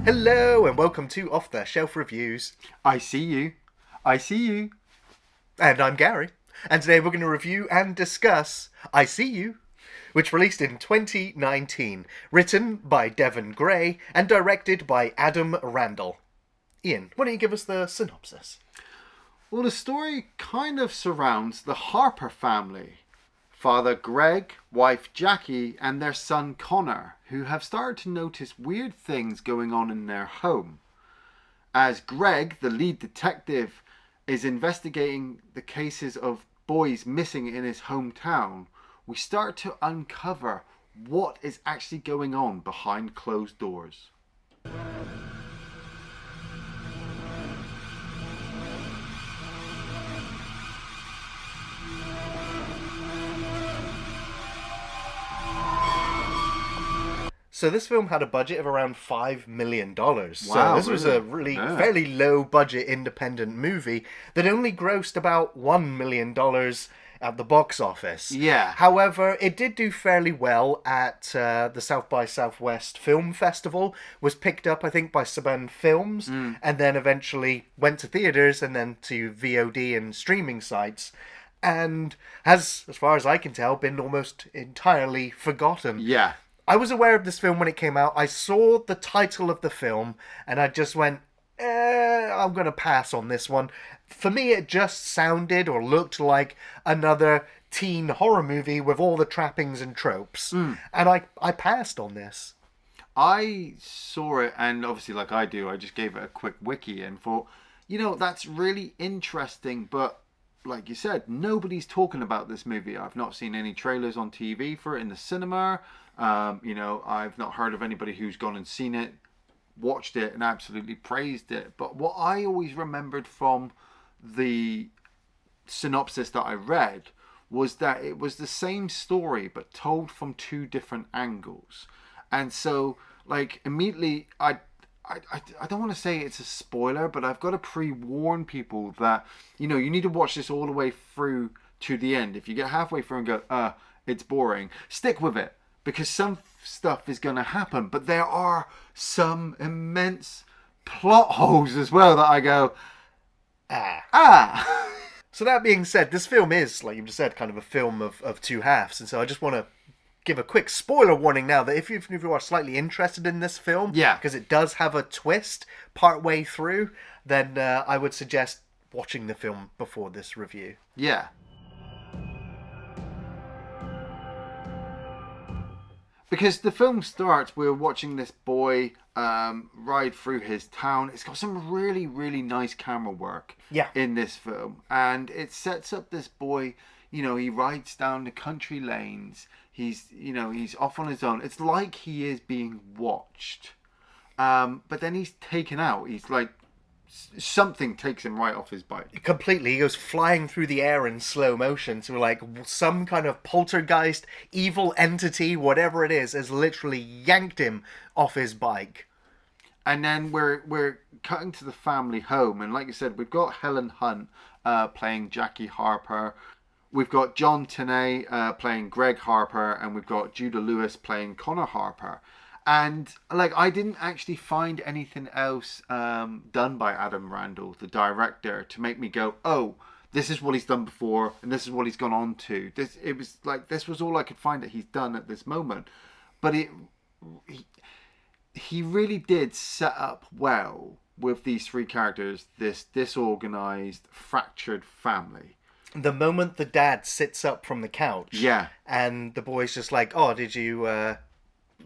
Hello and welcome to Off the Shelf Reviews. I see you. I see you. And I'm Gary. And today we're going to review and discuss I See You, which released in 2019, written by Devon Gray and directed by Adam Randall. Ian, why don't you give us the synopsis? Well, the story kind of surrounds the Harper family. Father Greg, wife Jackie, and their son Connor, who have started to notice weird things going on in their home. As Greg, the lead detective, is investigating the cases of boys missing in his hometown, we start to uncover what is actually going on behind closed doors. So this film had a budget of around $5 million. Wow, So this was a really Yeah. fairly low budget independent movie that only grossed about $1 million at the box office. Yeah. However, it did do fairly well at the South by Southwest Film Festival, was picked up, I think, by Saban Films, and then eventually went to theaters and then to VOD and streaming sites, and has, as far as I can tell, been almost entirely forgotten. Yeah. I was aware of this film when it came out. I saw the title of the film and I just went, I'm going to pass on this one. For me, it just sounded or looked like another teen horror movie with all the trappings and tropes. And I passed on this. I saw it, and obviously, like I do, I just gave it a quick wiki and thought, that's really interesting, but like you said, nobody's talking about this movie. I've not seen any trailers on TV for it in the cinema. I've not heard of anybody who's gone and seen it, watched it, and absolutely praised it. But what I always remembered from the synopsis that I read was that it was the same story but told from two different angles. And so, like, immediately I don't want to say it's a spoiler, but I've got to pre-warn people that, you need to watch this all the way through to the end. If you get halfway through and go, it's boring, stick with it, because some stuff is going to happen. But there are some immense plot holes as well that I go, So that being said, this film is, like you just said, kind of a film of two halves. And so I just want to give a quick spoiler warning now that if you are slightly interested in this film, because it does have a twist partway through, then I would suggest watching the film before this review. Yeah. Because the film starts, we're watching this boy ride through his town. It's got some really, really nice camera work in this film. And it sets up this boy, he rides down the country lanes. He's off on his own. It's like he is being watched. But then he's taken out. He's like, something takes him right off his bike. Completely. He goes flying through the air in slow motion. So like some kind of poltergeist, evil entity, whatever it is, has literally yanked him off his bike. And then we're cutting to the family home. And like you said, we've got Helen Hunt playing Jackie Harper. We've got John Tenney playing Greg Harper, and we've got Judah Lewis playing Connor Harper. And like, I didn't actually find anything else done by Adam Randall, the director, to make me go, oh, this is what he's done before, and this is what he's gone on to. This was all I could find that he's done at this moment. But he really did set up well with these three characters, this disorganized, fractured family. The moment the dad sits up from the couch, and the boy's just like, "Oh, did you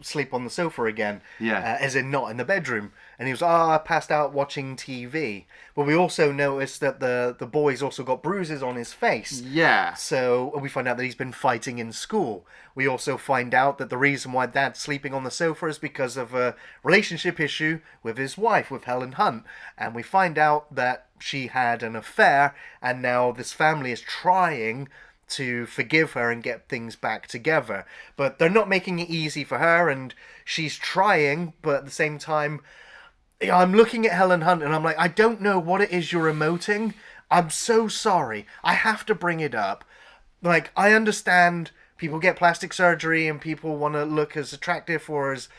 sleep on the sofa again?" As in not in the bedroom. And he was, I passed out watching TV. But we also noticed that the boy's also got bruises on his face. Yeah. So we find out that he's been fighting in school. We also find out that the reason why Dad's sleeping on the sofa is because of a relationship issue with his wife, with Helen Hunt. And we find out that she had an affair, and now this family is trying to forgive her and get things back together. But they're not making it easy for her, and she's trying, but at the same time, I'm looking at Helen Hunt and I'm like, I don't know what it is you're emoting. I'm so sorry. I have to bring it up. Like, I understand people get plastic surgery and people want to look as attractive or as,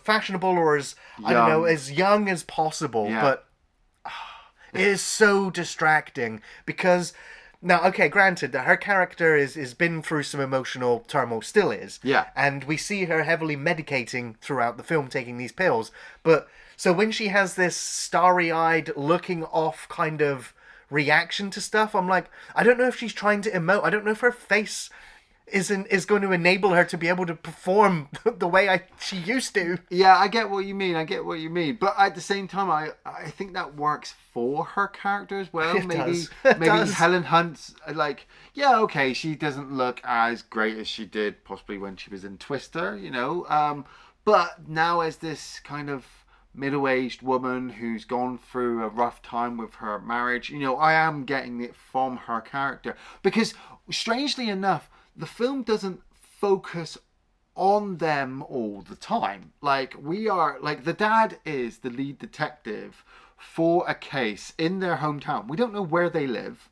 fashionable or as, I don't know, Young. as young as possible. Yeah. But it is so distracting because now, okay, granted that her character is been through some emotional turmoil, still is. Yeah. And we see her heavily medicating throughout the film, taking these pills. But so when she has this starry-eyed, looking off kind of reaction to stuff, I'm like, I don't know if she's trying to emote. I don't know if her face is going to enable her to be able to perform the way she used to. Yeah, I get what you mean. But at the same time, I think that works for her character as well. It maybe does. It maybe does. Helen Hunt's like, yeah, okay, she doesn't look as great as she did possibly when she was in Twister, but now as this kind of middle-aged woman who's gone through a rough time with her marriage, I am getting it from her character because strangely enough, the film doesn't focus on them all the time. Like the dad is the lead detective for a case in their hometown. We don't know where they live.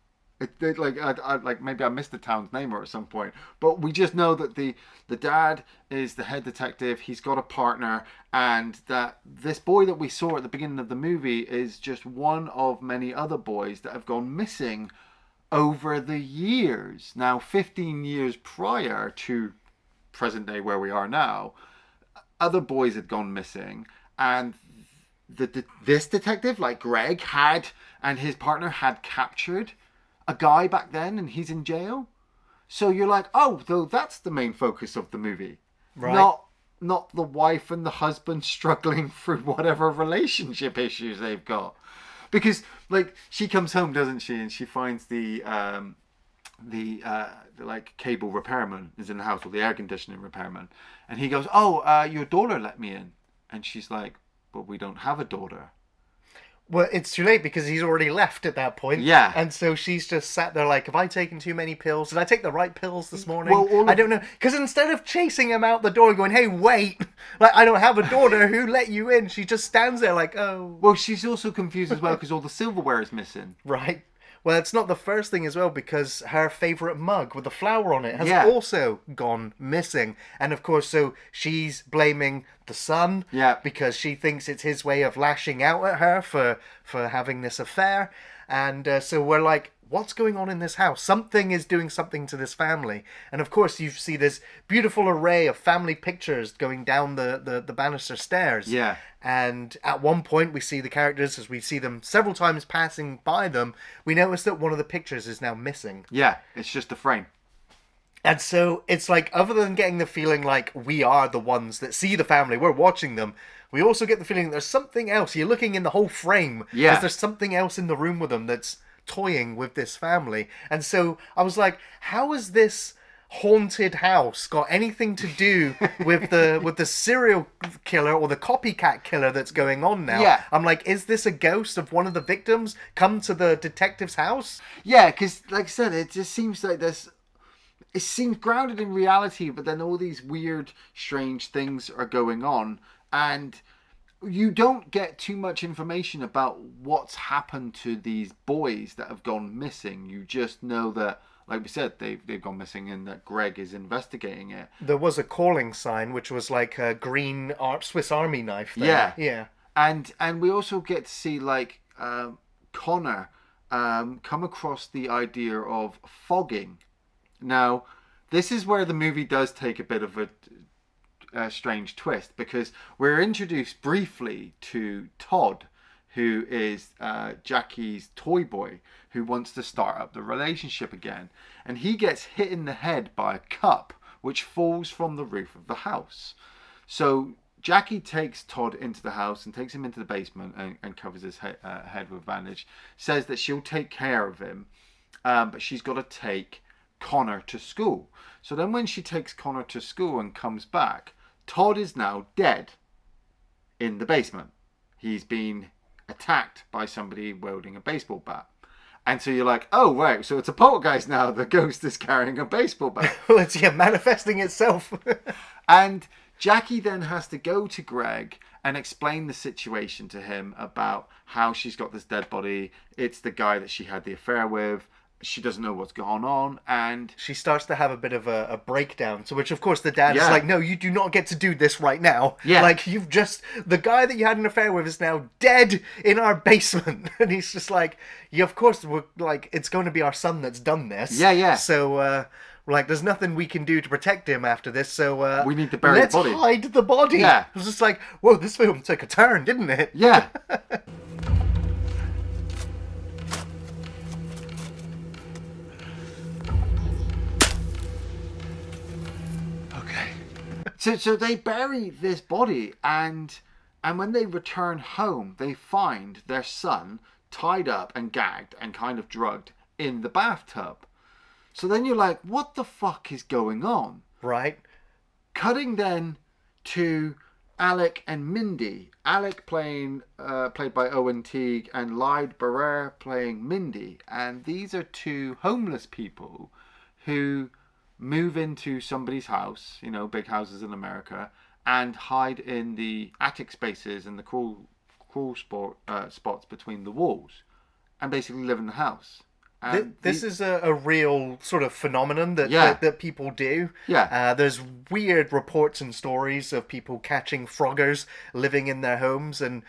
Maybe I missed the town's name or at some point, but we just know that the dad is the head detective. He's got a partner, and that this boy that we saw at the beginning of the movie is just one of many other boys that have gone missing over the years. Now, 15 years prior to present day where we are now, other boys had gone missing, and this detective, like Greg, and his partner had captured a guy back then, and he's in jail. So you're like, oh, though that's the main focus of the movie, Right. Not the wife and the husband struggling through whatever relationship issues they've got. Because she comes home, doesn't she, and she finds the cable repairman is in the house, or the air conditioning repairman, and he goes, "Oh, your daughter let me in," and she's like, "But we don't have a daughter." Well, it's too late because he's already left at that point. Yeah. And so she's just sat there like, have I taken too many pills? Did I take the right pills this morning? Well, I don't know. Because instead of chasing him out the door and going, hey, wait, I don't have a daughter, who let you in? She just stands there like, oh. Well, she's also confused as well because all the silverware is missing. Right. Well, it's not the first thing as well because her favourite mug with the flower on it has Yeah. also gone missing. And of course, so she's blaming the son because she thinks it's his way of lashing out at her for having this affair. And so we're like, what's going on in this house? Something is doing something to this family. And of course, you see this beautiful array of family pictures going down the banister stairs. Yeah. And at one point, we see the characters, as we see them several times passing by them, we notice that one of the pictures is now missing. Yeah, it's just a frame. And so it's like, other than getting the feeling like we are the ones that see the family, we're watching them, we also get the feeling that there's something else. You're looking in the whole frame. Yeah. There's something else in the room with them that's toying with this family. And so I was like, how is this haunted house got anything to do with the serial killer or the copycat killer that's going on now? Yeah. I'm like, is this a ghost of one of the victims come to the detective's house? Yeah, because like I said, it just seems like it seems grounded in reality, but then all these weird, strange things are going on, and you don't get too much information about what's happened to these boys that have gone missing. You just know that, like we said, they've gone missing and that Greg is investigating it. There was a calling sign, which was like a green Swiss Army knife there. Yeah. Yeah. And we also get to see Connor come across the idea of fogging. Now, this is where the movie does take a bit of a strange twist, because we're introduced briefly to Todd, who is Jackie's toy boy, who wants to start up the relationship again. And he gets hit in the head by a cup, which falls from the roof of the house. So Jackie takes Todd into the house and takes him into the basement and covers his head with a bandage. Says that she'll take care of him, but she's got to take Connor to school. So then when she takes Connor to school and comes back, Todd is now dead in the basement. He's been attacked by somebody wielding a baseball bat. And so you're like, oh, right, so it's a poltergeist now. The ghost is carrying a baseball bat. Well, it's manifesting itself. And Jackie then has to go to Greg and explain the situation to him about how she's got this dead body. It's the guy that she had the affair with. She doesn't know what's going on, and She starts to have a bit of a breakdown, to which, of course, the dad is Yeah. like, no, you do not get to do this right now. Yeah. Like, the guy that you had an affair with is now dead in our basement. And he's just like, yeah, of course, we're like, it's going to be our son that's done this. Yeah, yeah. So, like, there's nothing we can do to protect him after this, so We need to bury the let's body. hide the body. Yeah. It was just like, whoa, this film took a turn, didn't it? yeah. Okay. So they bury this body, and when they return home, they find their son tied up and gagged and kind of drugged in the bathtub. So then you're like, what the fuck is going on? Right. Cutting then to Alec and Mindy. Alec played by Owen Teague, and Lyde Barrere playing Mindy. And these are two homeless people who move into somebody's house, you know, big houses in America, and hide in the attic spaces and the crawl spots between the walls, and basically live in the house. And This is a real sort of phenomenon that Yeah. that people do. Yeah. There's weird reports and stories of people catching froggers living in their homes, and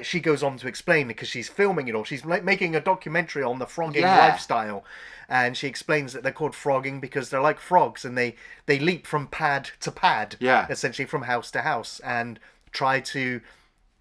she goes on to explain, because she's filming it all. She's making a documentary on the frogging Yeah. lifestyle, and she explains that they're called frogging because they're like frogs, and they leap from pad to pad, Yeah. essentially from house to house, and try to.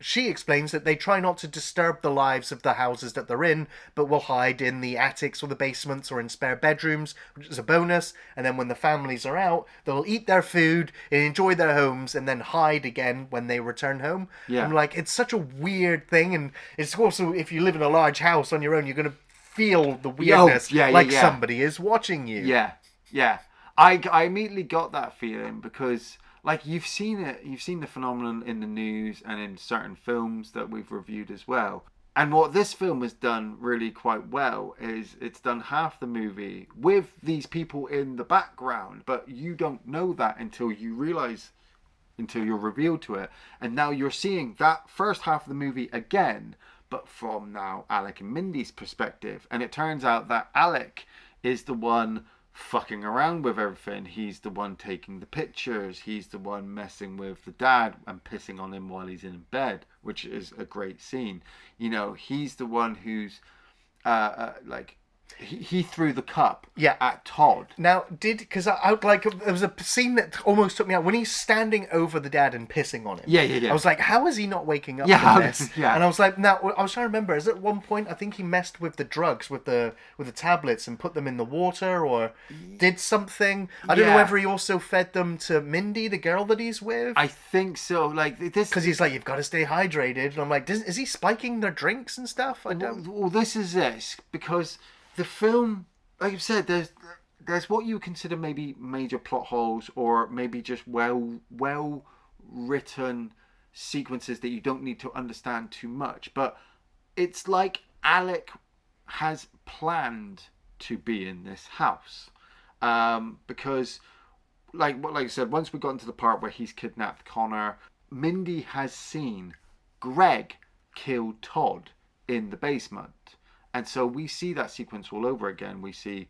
She explains that they try not to disturb the lives of the houses that they're in, but will hide in the attics or the basements or in spare bedrooms, which is a bonus. And then when the families are out, they'll eat their food and enjoy their homes, and then hide again when they return home. Yeah. I'm like, it's such a weird thing. And it's also, if you live in a large house on your own, you're going to feel the weirdness, yeah, like yeah. somebody is watching you. Yeah, yeah. I immediately got that feeling because, like, you've seen the phenomenon in the news and in certain films that we've reviewed as well. And what this film has done really quite well is it's done half the movie with these people in the background, but you don't know that until you're revealed to it. And now you're seeing that first half of the movie again, but from now Alec and Mindy's perspective. And it turns out that Alec is the one fucking around with everything. He's the one taking the pictures. He's the one messing with the dad and pissing on him while he's in bed, which is a great scene. You know, he's the one who's he threw the cup at Todd. Now, because I like, there was a scene that almost took me out when he's standing over the dad and pissing on him. Yeah. I was like, how is he not waking up Yeah, from this? yeah. And I was like, now I was trying to remember. Is at one point I think he messed with the drugs, with the tablets, and put them in the water, or did something. I don't know Yeah. whether he also fed them to Mindy, the girl that he's with. I think so. Like this, Because he's like, you've got to stay hydrated, and I'm like, is he spiking their drinks and stuff? I don't. Well, this is this because the film, like I've said, there's what you consider maybe major plot holes, or maybe just well written sequences that you don't need to understand too much. But it's like Alec has planned to be in this house, because like I said, once we got into the part where he's kidnapped Connor, Mindy has seen Greg kill Todd in the basement. And so we see that sequence all over again. We see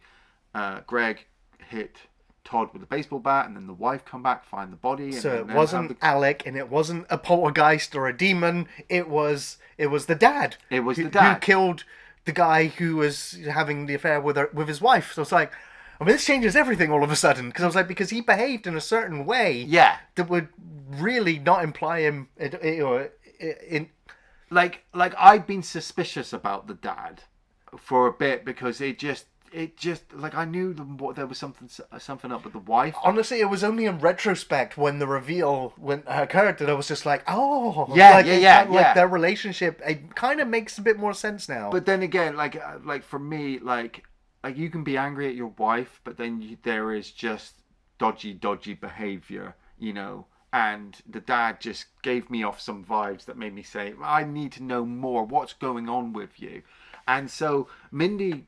Greg hit Todd with a baseball bat, and then the wife come back, find the body. So and it wasn't Alec, and it wasn't a poltergeist or a demon. It was the dad. It was who, the dad who killed the guy who was having the affair with his wife. So it's like, I mean, this changes everything all of a sudden, because I was like, because he behaved in a certain way, Yeah. that would really not imply him in. Like I've been suspicious about the dad for a bit, because it just like I knew there was something up with the wife. Honestly, it was only in retrospect when the reveal occurred that I was just like, oh, Yeah, like, yeah. like their relationship, it kind of makes a bit more sense now. But then again, like for me, like you can be angry at your wife, but then there is just dodgy behavior, you know. And the dad just gave me off some vibes that made me say, I need to know more. What's going on with you? And so Mindy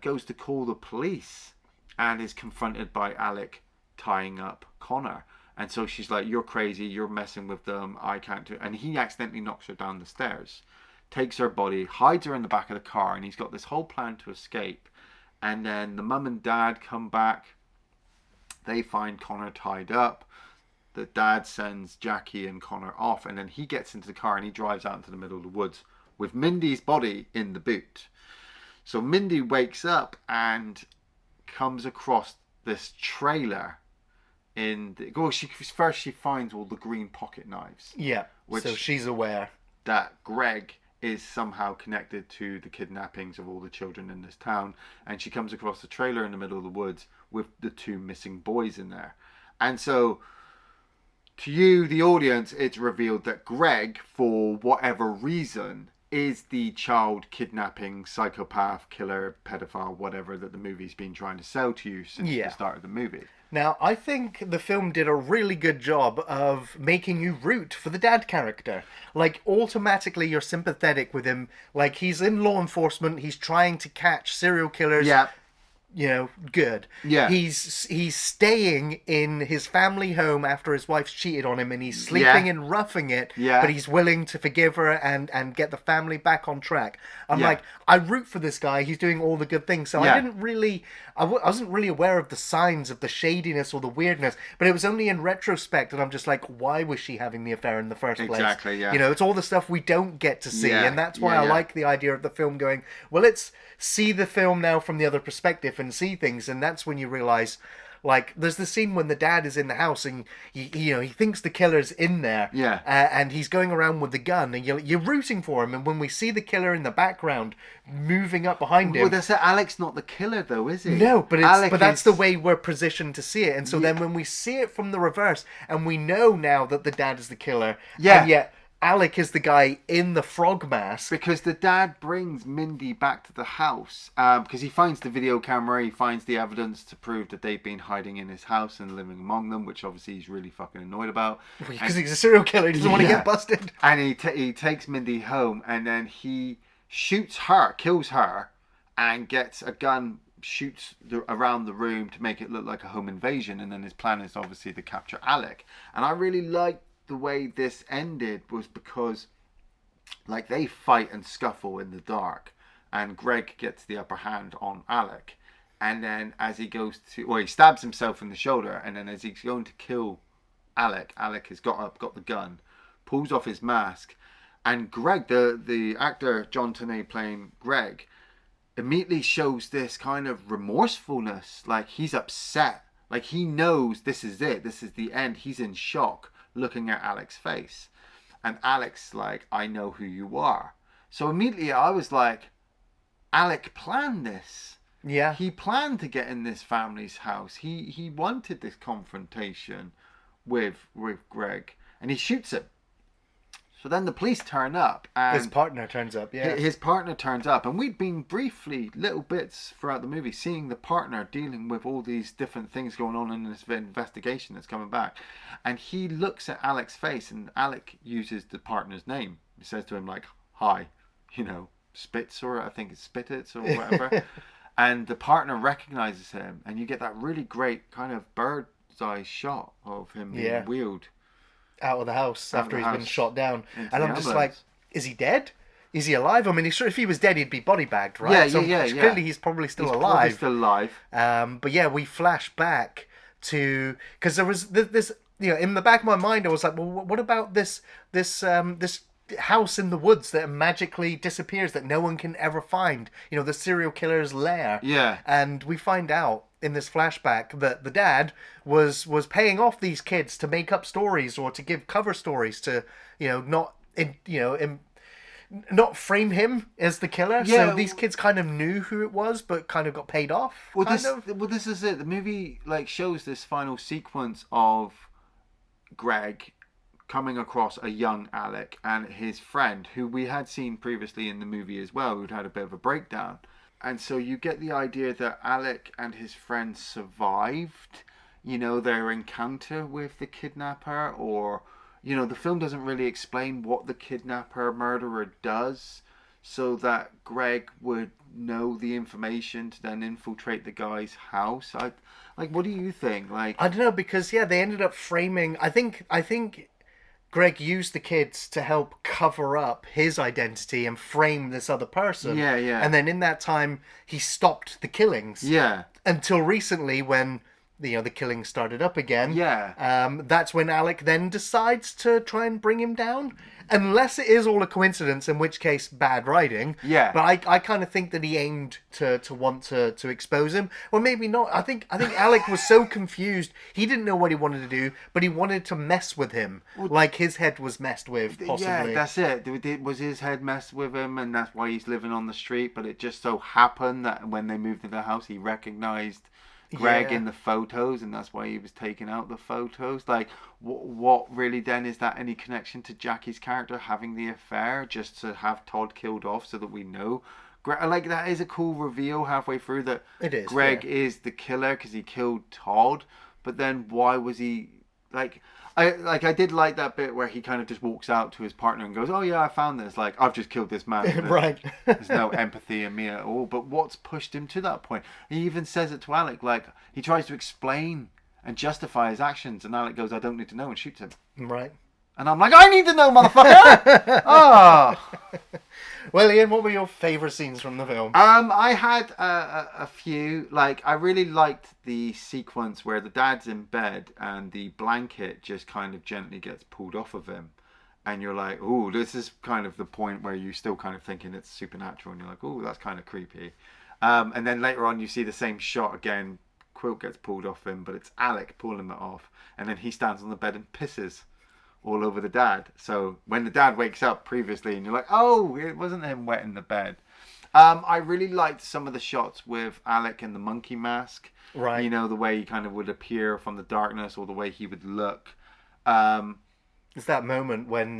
goes to call the police and is confronted by Alec tying up Connor. And so she's like, you're crazy. You're messing with them. I can't do it. And he accidentally knocks her down the stairs, takes her body, hides her in the back of the car. And he's got this whole plan to escape. And then the mum and dad come back. They find Connor tied up. The dad sends Jackie and Connor off, and then he gets into the car and he drives out into the middle of the woods with Mindy's body in the boot. So Mindy wakes up and comes across this trailer she finds all the green pocket knives. Yeah, so she's aware that Greg is somehow connected to the kidnappings of all the children in this town, and she comes across the trailer in the middle of the woods with the 2 missing boys in there. And so to you, the audience, it's revealed that Greg, for whatever reason, is the child kidnapping psychopath, killer, pedophile, whatever that the movie's been trying to sell to you since the start of the movie. Now, I think the film did a really good job of making you root for the dad character. Like, automatically you're sympathetic with him. Like, he's in law enforcement, he's trying to catch serial killers. Yeah. You know, good. Yeah. He's staying in his family home after his wife's cheated on him, and he's sleeping and roughing it. Yeah. But he's willing to forgive her and get the family back on track. I'm like, I root for this guy. He's doing all the good things. So I wasn't really aware of the signs of the shadiness or the weirdness. But it was only in retrospect, and I'm just like, why was she having the affair in the first place? Exactly. Yeah. You know, it's all the stuff we don't get to see, and that's why I like the idea of the film going, well, let's see the film now from the other perspective and see things. And that's when you realize, like, there's the scene when the dad is in the house and he thinks the killer's in there, and he's going around with the gun, and you're rooting for him. And when we see the killer in the background moving up behind him, well, that's Alex, not the killer though, is he? No, but that's the way we're positioned to see it. And so then when we see it from the reverse, and we know now that the dad is the killer, and yet Alec is the guy in the frog mask. Because the dad brings Mindy back to the house because he finds the video camera, he finds the evidence to prove that they've been hiding in his house and living among them, which obviously he's really fucking annoyed about. Because he's a serial killer, he doesn't want to get busted. And he takes Mindy home, and then he shoots her, kills her, and gets a gun, shoots around the room to make it look like a home invasion. And then his plan is obviously to capture Alec. And I really like the way this ended was because, like, they fight and scuffle in the dark, and Greg gets the upper hand on Alec, and then as he goes to, he stabs himself in the shoulder, and then as he's going to kill Alec has got the gun, pulls off his mask, and Greg, the actor John Tenney playing Greg, immediately shows this kind of remorsefulness, like he's upset, like he knows this is it, this is the end, he's in shock, looking at Alec's face. And Alec's like, I know who you are. So immediately I was like, Alec planned this. Yeah. He planned to get in this family's house. He wanted this confrontation with Greg. And he shoots him. So then the police turn up, and his partner turns up, His partner turns up, and we'd been briefly, little bits throughout the movie, seeing the partner dealing with all these different things going on in this investigation that's coming back. And he looks at Alec's face, and Alec uses the partner's name. He says to him, like, hi, Spitz, or I think it's Spittitz or whatever. And the partner recognizes him, and you get that really great kind of bird's eye shot of him being wheeled out of the house after he's been shot down. And I'm just like, is he dead? Is he alive? I mean, if he was dead, he'd be body bagged, right? Clearly he's probably still alive. But yeah, we flash back to, because there was this, in the back of my mind, I was like, well, what about this house in the woods that magically disappears, that no one can ever find? The serial killer's lair. Yeah. And we find out in this flashback that the dad was paying off these kids to make up stories or to give cover stories to, not frame him as the killer. Yeah. So these kids kind of knew who it was, but kind of got paid off. Well, this is it. The movie shows this final sequence of Greg coming across a young Alec and his friend, who we had seen previously in the movie as well, who'd had a bit of a breakdown. And so you get the idea that Alec and his friend survived, their encounter with the kidnapper, or, the film doesn't really explain what the kidnapper murderer does, so that Greg would know the information to then infiltrate the guy's house. What do you think? I don't know, because they ended up framing. I think Greg used the kids to help cover up his identity and frame this other person. Yeah, yeah. And then in that time, he stopped the killings. Yeah. Until recently, when the killing started up again. Yeah. That's when Alec then decides to try and bring him down. Unless it is all a coincidence, in which case bad writing. Yeah. But I kind of think that he aimed to want to expose him. Well, maybe not. I think Alec was so confused. He didn't know what he wanted to do, but he wanted to mess with him. Like his head was messed with, possibly. Yeah, that's it. Was his head messed with him, and that's why he's living on the street. But it just so happened that when they moved into the house, he recognised Greg in the photos, and that's why he was taking out the photos. Like, what really then is that any connection to Jackie's character having the affair just to have Todd killed off so that we know? Like, that is a cool reveal halfway through that it is, Greg is the killer because he killed Todd. But then why was he like? I did like that bit where he kind of just walks out to his partner and goes, "Oh yeah, I found this. Like, I've just killed this man." Right. There's no empathy in me at all. But what's pushed him to that point? He even says it to Alec. Like, he tries to explain and justify his actions, and Alec goes, "I don't need to know," and shoots him. Right. And I'm like, I need to know, motherfucker! Oh. Well, Ian, what were your favourite scenes from the film? I had a few. Like, I really liked the sequence where the dad's in bed and the blanket just kind of gently gets pulled off of him. And you're like, oh, this is kind of the point where you're still kind of thinking it's supernatural. And you're like, oh, that's kind of creepy. And then later on, you see the same shot again. Quilt gets pulled off him, but it's Alec pulling it off. And then he stands on the bed and pisses all over the dad. So when the dad wakes up previously and you're like, oh, it wasn't him wetting the bed. I really liked some of the shots with Alec in the monkey mask. Right. You know, the way he kind of would appear from the darkness or the way he would look. It's that moment when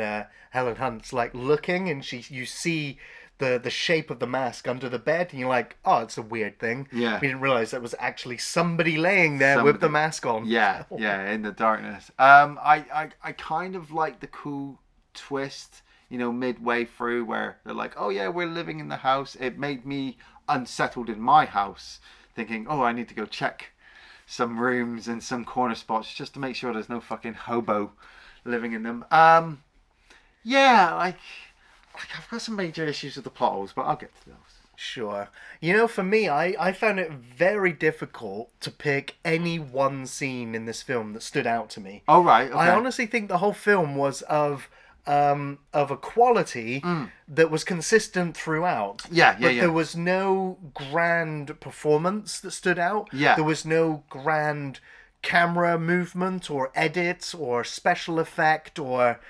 Helen Hunt's like looking and you see the shape of the mask under the bed and you're like, oh, it's a weird thing. Yeah. We didn't realise that was actually somebody laying there with the mask on. Yeah, yeah, in the darkness. I kind of like the cool twist, you know, midway through where they're like, oh yeah, we're living in the house. It made me unsettled in my house, thinking, oh, I need to go check some rooms and some corner spots just to make sure there's no fucking hobo living in them. Yeah, like I've got some major issues with the plot holes, but I'll get to those. Sure. You know, for me, I found it very difficult to pick any one scene in this film that stood out to me. Oh, right. Okay. I honestly think the whole film was of a quality that was consistent throughout. Yeah. But there was no grand performance that stood out. Yeah. There was no grand camera movement or edit or special effect or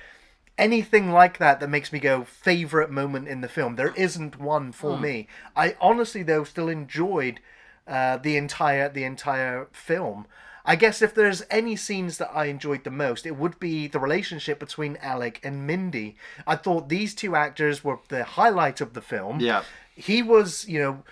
anything like that makes me go favorite moment in the film. There isn't one for me. I honestly though still enjoyed the entire film. I guess if there's any scenes that I enjoyed the most, it would be the relationship between Alec and Mindy. I thought these two actors were the highlight of the film. Yeah. He was, you know,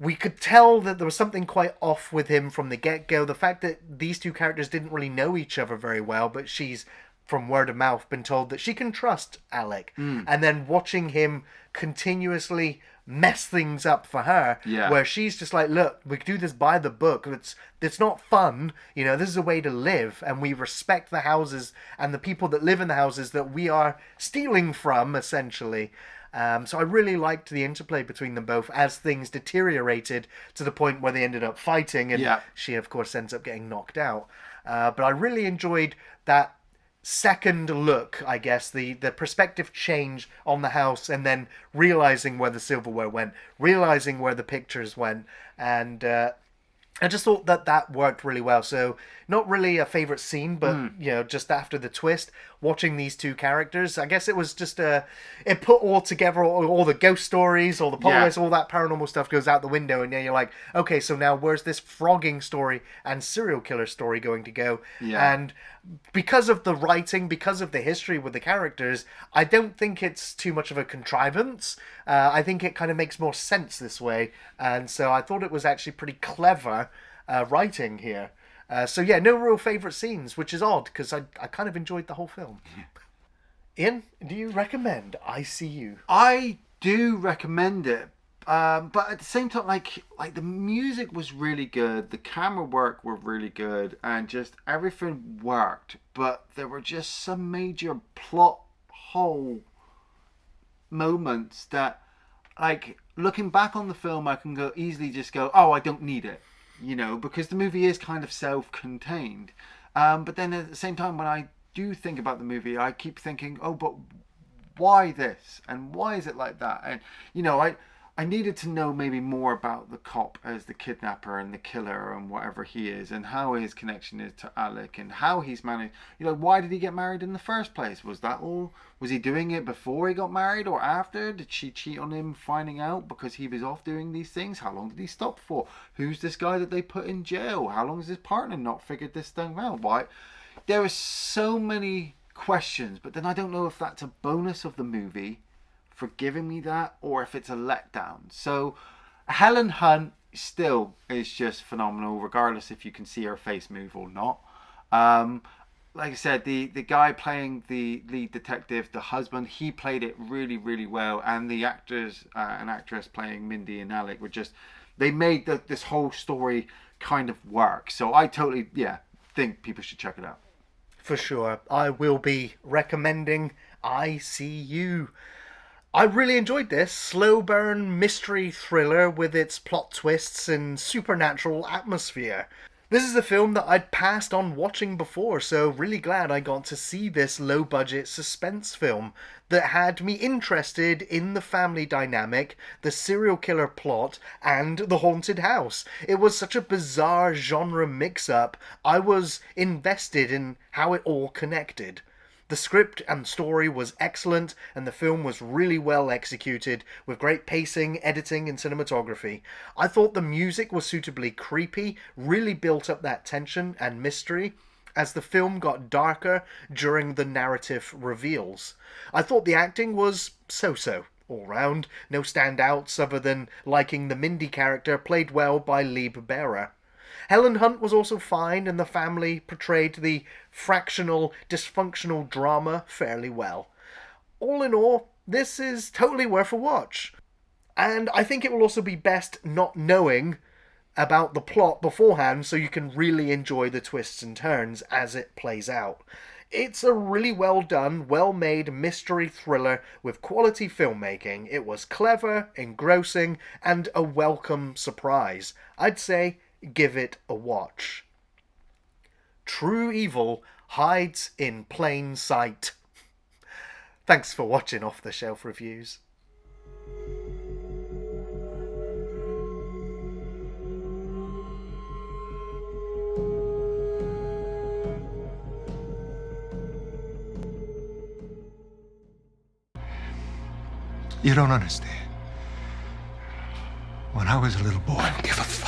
we could tell that there was something quite off with him from the get-go. The fact that these two characters didn't really know each other very well, but she's from word of mouth been told that she can trust Alec, and then watching him continuously mess things up for her, where she's just like, look, we do this by the book, it's not fun, you know, this is a way to live, and we respect the houses and the people that live in the houses that we are stealing from, essentially. So I really liked the interplay between them both as things deteriorated to the point where they ended up fighting, and she of course ends up getting knocked out. But I really enjoyed that second look, I guess, the perspective change on the house, and then realizing where the silverware went, realizing where the pictures went, and I just thought that worked really well. So not really a favorite scene, but you know, just after the twist, watching these two characters, I guess it was just it put all together, all the ghost stories, all the poltergeist, all that paranormal stuff goes out the window, and then you're like, okay, so now where's this frogging story and serial killer story going to go? And because of the writing, because of the history with the characters, I don't think it's too much of a contrivance. I think it kind of makes more sense this way, and so I thought it was actually pretty clever writing here. So yeah, no real favourite scenes, which is odd, because I kind of enjoyed the whole film. Ian, do you recommend ICU? I do recommend it. But at the same time, like the music was really good, the camera work were really good, and just everything worked. But there were just some major plot hole moments that, like, looking back on the film, I can go easily just go, oh, I don't need it, because the movie is kind of self-contained. But then at the same time, when I do think about the movie, I keep thinking, oh, but why this and why is it like that? And I needed to know maybe more about the cop as the kidnapper and the killer and whatever he is, and how his connection is to Alec, and how he's managed. Why did he get married in the first place? Was that all? Was he doing it before he got married or after? Did she cheat on him finding out because he was off doing these things? How long did he stop for? Who's this guy that they put in jail? How long has his partner not figured this thing out? Why? There are so many questions, but then I don't know if that's a bonus of the movie for giving me that, or if it's a letdown. So Helen Hunt still is just phenomenal, regardless if you can see her face move or not. Like I said, the guy playing the lead detective, the husband, he played it really, really well. And the actors and actress playing Mindy and Alec were just, they made this whole story kind of work. So I totally, think people should check it out. For sure. I will be recommending ICU. I really enjoyed this slow burn mystery thriller with its plot twists and supernatural atmosphere. This is a film that I'd passed on watching before, so really glad I got to see this low budget suspense film that had me interested in the family dynamic, the serial killer plot, and the haunted house. It was such a bizarre genre mix-up, I was invested in how it all connected. The script and story was excellent, and the film was really well executed, with great pacing, editing, and cinematography. I thought the music was suitably creepy, really built up that tension and mystery as the film got darker during the narrative reveals. I thought the acting was so-so all round, no standouts other than liking the Mindy character played well by Lieb Bearer. Helen Hunt was also fine, and the family portrayed the fractional, dysfunctional drama fairly well. All in all, this is totally worth a watch. And I think it will also be best not knowing about the plot beforehand so you can really enjoy the twists and turns as it plays out. It's a really well done, well made mystery thriller with quality filmmaking. It was clever, engrossing, and a welcome surprise. I'd say give it a watch. True evil hides in plain sight. Thanks for watching Off the Shelf Reviews. You don't understand. When I was a little boy, I didn't give a fuck.